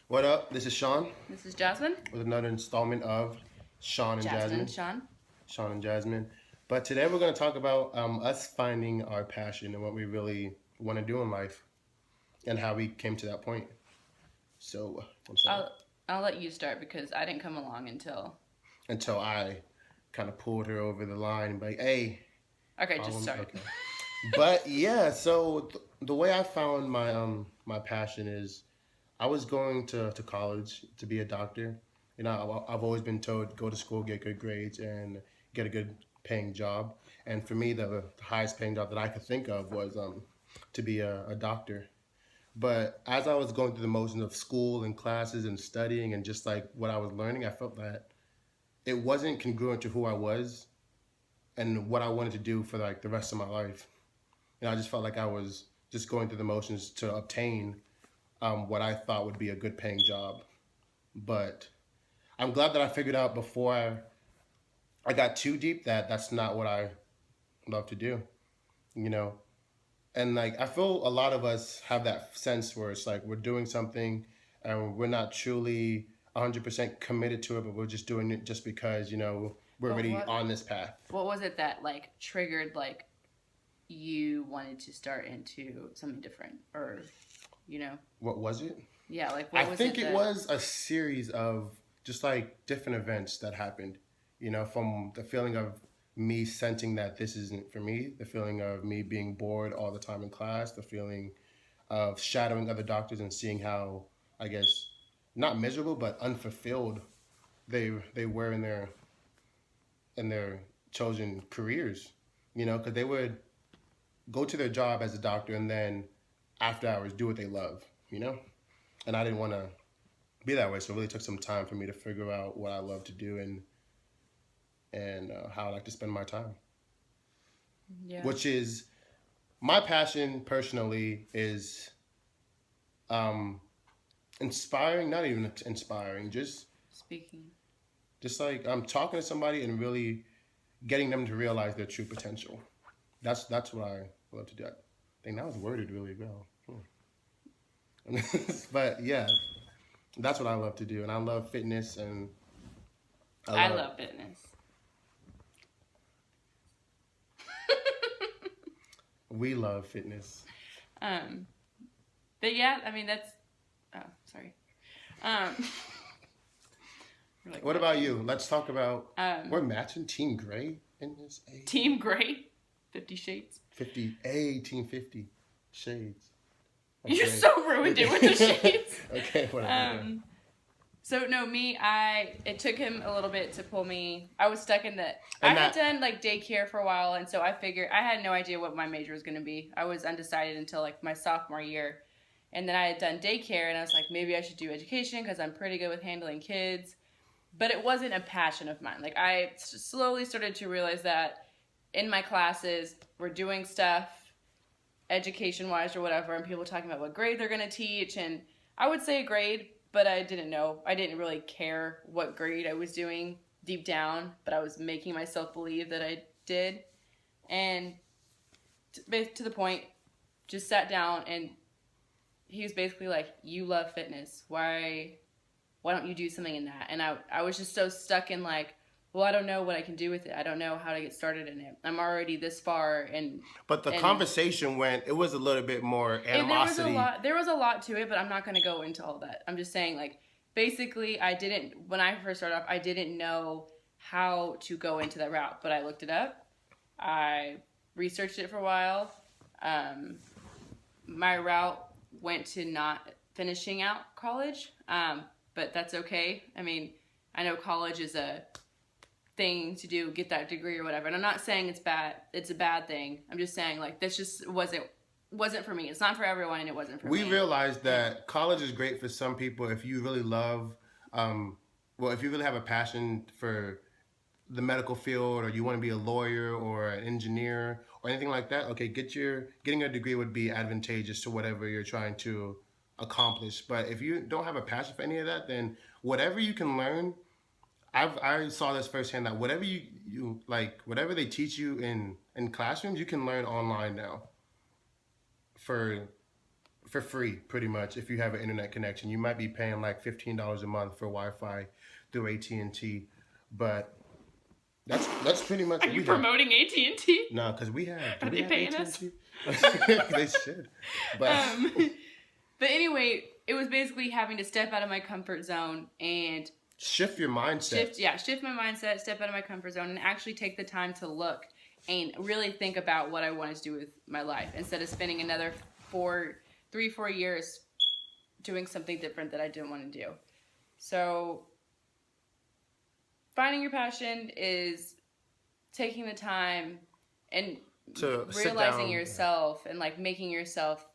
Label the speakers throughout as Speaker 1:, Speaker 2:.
Speaker 1: What up? This is Sean
Speaker 2: This is Jasmine.
Speaker 1: with another installment of Sean and
Speaker 2: Jasmine,
Speaker 1: Jasmine.
Speaker 2: Sean.
Speaker 1: Sean and Jasmine. But today we're going to talk about us finding our passion and what we really want to do in life and how we came to that point. So, I'm sorry.
Speaker 2: I'll let you start because I didn't come along until.
Speaker 1: Until I kind of pulled her over the line and be like, hey,
Speaker 2: Okay,
Speaker 1: follow
Speaker 2: just
Speaker 1: me.
Speaker 2: start.
Speaker 1: Okay. But yeah, so the way I found my passion is I was going to college to be a doctor. You know, I've always been told go to school, get good grades, and get a good paying job. And for me, the highest paying job that I could think of was to be a doctor. But as I was going through the motions of school and classes and studying and just like what I was learning, I felt that it wasn't congruent to who I was and what I wanted to do for like the rest of my life. I just felt like I was just going through the motions to obtain what I thought would be a good paying job. But I'm glad that I figured out before I got too deep that that's not what I love to do, you know? And like, I feel a lot of us have that sense where it's like we're doing something and we're not truly 100% committed to it, but we're just doing it just because, we're
Speaker 2: But
Speaker 1: already
Speaker 2: what
Speaker 1: on this path.
Speaker 2: what was it that like triggered like you wanted to start into something different or you know
Speaker 1: What was it?
Speaker 2: yeah like
Speaker 1: I
Speaker 2: what was
Speaker 1: think
Speaker 2: it
Speaker 1: it
Speaker 2: that
Speaker 1: was a series of just like different events that happened, from the feeling of me sensing that this isn't for me, the feeling of me being bored all the time in class, the feeling of shadowing other doctors and seeing how, I guess, not miserable but unfulfilled they were in their chosen careers, because they would go to their job as a doctor and then after hours do what they love, and I didn't want to be that way. So it really took some time for me to figure out what I love to do and how I like to spend my time.
Speaker 2: yeah
Speaker 1: Which is my passion personally is um, inspiring, not even inspiring,
Speaker 2: speaking
Speaker 1: just like I'm talking to somebody and really getting them to realize their true potential. That's what I love to do. I think that was worded really well. But yeah, that's what I love to do, and I love fitness, and I
Speaker 2: I
Speaker 1: love
Speaker 2: love fitness.
Speaker 1: we love fitness.
Speaker 2: um but yeah I mean that's oh sorry um we're like
Speaker 1: What about
Speaker 2: matching
Speaker 1: you? Let's talk about.
Speaker 2: um
Speaker 1: We're matching Team Gray in this A.
Speaker 2: Team Gray 50 Shades.
Speaker 1: 1850 shades of
Speaker 2: You
Speaker 1: gray.
Speaker 2: so ruined it with the shades.
Speaker 1: Okay, whatever.
Speaker 2: Um, so no, it took him a little bit to pull me. I was stuck in the. I
Speaker 1: And
Speaker 2: had
Speaker 1: that
Speaker 2: done like daycare for a while, and so I figured I had no idea what my major was going to be. I was undecided until like my sophomore year, and then I had done daycare, and I was like, maybe I should do education because I'm pretty good with handling kids. But it wasn't a passion of mine. Like slowly started to realize that in my classes we're doing stuff education wise or whatever, and people talking about what grade they're going to teach, and I would say a grade, but I didn't know. I didn't really care what grade I was doing deep down, but I was making myself believe that I did. And to the point, just sat down, and he was basically like, "You love fitness. Why don't you do something in that?" And I was just so stuck in like, well, I don't know what I can do with it. I don't know how to get started in it. I'm already this far,
Speaker 1: but the
Speaker 2: and
Speaker 1: conversation went. It was a little bit more
Speaker 2: and
Speaker 1: animosity.
Speaker 2: there was a lot to it, but I'm not going to go into all that. I'm just saying like basically I didn't when I first started off, I didn't know how to go into that route, but I looked it up. I researched it for a while. Um, my route went to not finishing out college, but that's okay. I mean, I know college is a thing to do, get that degree or whatever. And I'm not saying it's bad. It's a bad thing. I'm just saying like this just wasn't for me. It's not for everyone, and it wasn't for
Speaker 1: We
Speaker 2: me.
Speaker 1: realized that college is great for some people if you really love, um, well, if you really have a passion for the medical field or you want to be a lawyer or an engineer or anything like that. Okay, getting a degree would be advantageous to whatever you're trying to accomplish. But if you don't have a passion for any of that, then whatever you can learn, I saw this firsthand that whatever you like, whatever they teach you in classrooms, you can learn online now for for free, pretty much. If you have an internet connection, you might be paying like $15 a month for Wi-Fi through AT&T, but that's pretty much.
Speaker 2: Are
Speaker 1: what
Speaker 2: you
Speaker 1: we have.
Speaker 2: promoting AT&T?
Speaker 1: No, because we have.
Speaker 2: Are they paying us?
Speaker 1: They should. But
Speaker 2: But anyway, it was basically having to step out of my comfort zone and
Speaker 1: shift your mindset.
Speaker 2: shift my mindset, step out of my comfort zone, and actually take the time to look and really think about what I wanted to do with my life instead of spending another 4 years doing something different that I didn't want to do. So finding your passion is taking the time and
Speaker 1: To
Speaker 2: realizing yourself and like making yourself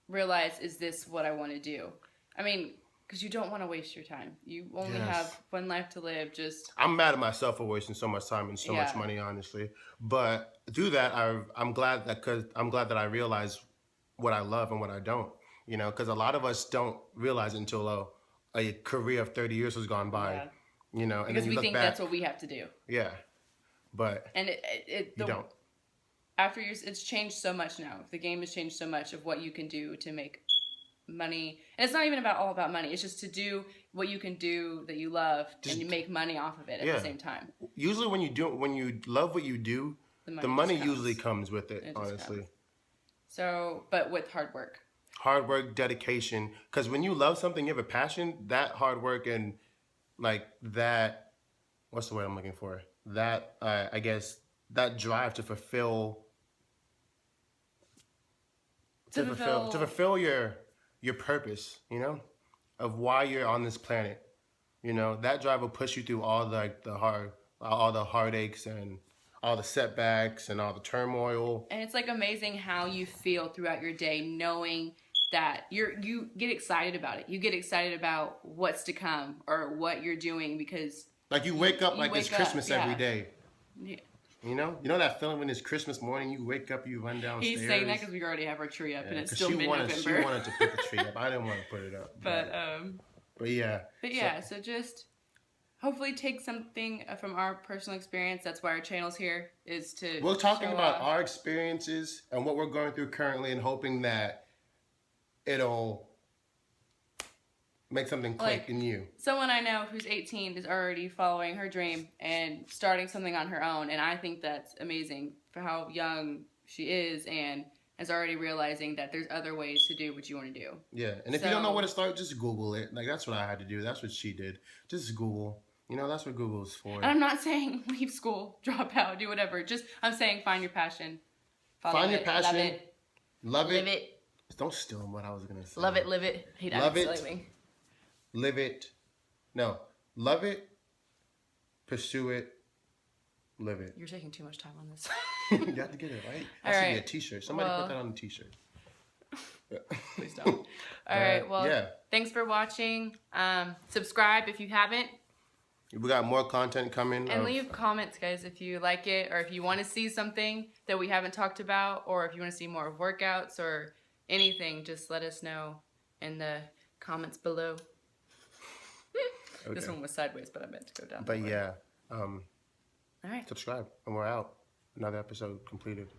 Speaker 2: realize, is this what I want to do? I mean, because you don't want to waste your time. You only have one life to live.
Speaker 1: I'm mad at myself for wasting so much time and so much money, honestly. But through that, I'm glad that I realize what I love and what I don't. You know, because a lot of us don't realize it until a career of 30 years has gone by.
Speaker 2: Yeah.
Speaker 1: You know, and
Speaker 2: because
Speaker 1: then you
Speaker 2: we
Speaker 1: look
Speaker 2: think
Speaker 1: back,
Speaker 2: that's what we have to do.
Speaker 1: Yeah, but
Speaker 2: And
Speaker 1: you don't.
Speaker 2: After years, it's changed so much now. The game has changed so much of what you can do to make money. And it's not even all about money. It's just to do what you can do that you love and you make money off of it at the same time.
Speaker 1: Usually when you love what you do, the money usually comes with it, honestly.
Speaker 2: Comes. So, but with hard work.
Speaker 1: Hard work, dedication. Because when you love something, you have a passion, that hard work and like that, what's the word I'm looking for? That, I guess, that drive to fulfill your purpose, you know, of why you're on this planet. You know, that drive will push you through all all the heartaches and all the setbacks and all the turmoil.
Speaker 2: And it's like amazing how you feel throughout your day knowing that you get excited about it. You get excited about what's to come or what you're doing because
Speaker 1: like you wake up like it's Christmas every day.
Speaker 2: Yeah.
Speaker 1: You know that feeling when it's Christmas morning, you wake up, you run downstairs.
Speaker 2: He's saying that because we already have our tree up and it's still mid-November.
Speaker 1: She wanted to put the tree up. I didn't want to put it up. But yeah.
Speaker 2: So just hopefully take something from our personal experience. That's why our channel's here, is to
Speaker 1: we're talking about our experiences and what we're going through currently and hoping that it'll make something click in you.
Speaker 2: Someone I know who's 18 is already following her dream and starting something on her own, and I think that's amazing for how young she is and is already realizing that there's other ways to do what you want to do.
Speaker 1: Yeah, and if you don't know where to start, just Google it. Like, that's what I had to do. That's what she did. Just Google. You know, that's what Google's for.
Speaker 2: And I'm not saying leave school, drop out, do whatever. I'm saying find your passion.
Speaker 1: Find your passion.
Speaker 2: Love it.
Speaker 1: Live it.
Speaker 2: Live it.
Speaker 1: Don't steal what I was going to say.
Speaker 2: Love it, live it. Hate
Speaker 1: love it.
Speaker 2: Me.
Speaker 1: Live it. No. Love it. Pursue it. Live it.
Speaker 2: You're taking too much time on this.
Speaker 1: You have to get it, right? That should be a t-shirt. Somebody put that on a t-shirt.
Speaker 2: Please don't. All right. Well, thanks for watching. Subscribe if you haven't.
Speaker 1: We got more content coming.
Speaker 2: And leave comments, guys, if you like it or if you want to see something that we haven't talked about or if you want to see more workouts or anything, just let us know in the comments below. Okay. This one was sideways, but I meant to go down.
Speaker 1: But yeah.
Speaker 2: All right.
Speaker 1: Subscribe, and we're out. Another episode completed.